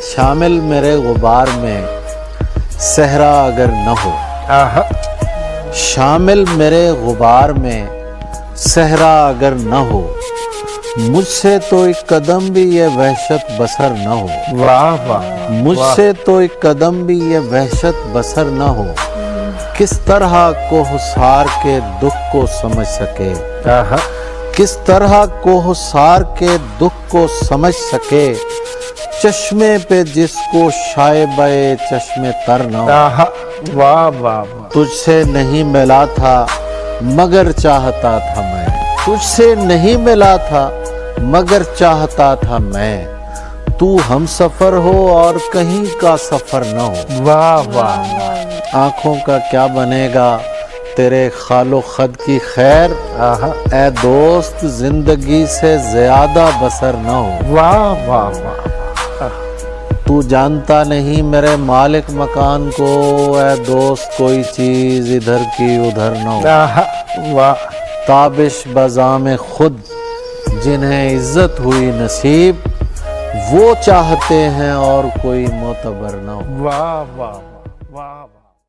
شامل میرے غبار میں صحرا اگر نہ ہو، شامل میرے غبار میں صحرا اگر نہ ہو، مجھ سے تو ایک قدم بھی یہ وحشت بسر نہ ہو، واہ واہ، مجھ سے تو ایک قدم بھی یہ وحشت بسر نہ ہو، کس طرح کوہسار کے دکھ کو سمجھ سکے، کس طرح کوہسار کے دکھ کو سمجھ سکے، چشمے پہ جس کو شائبہ چشمے تر نہ ہو۔ واہ واہ، تجھ سے نہیں ملا تھا مگر چاہتا تھا میں، تجھ سے نہیں ملا تھا مگر چاہتا تھا میں، تو ہم سفر ہو اور کہیں کا سفر نہ ہو۔ واہ واہ، آنکھوں کا کیا بنے گا تیرے خال و خد کی خیر، اے دوست زندگی سے زیادہ بسر نہ ہو۔ واہ واہ واہ، تو جانتا نہیں میرے مالک مکان کو، اے دوست کوئی چیز ادھر کی ادھر نہ ہو۔ واہ، تابش بزام خود جنہیں عزت ہوئی نصیب، وہ چاہتے ہیں اور کوئی معتبر نہ ہو۔ واہ واہ واہ، واہ۔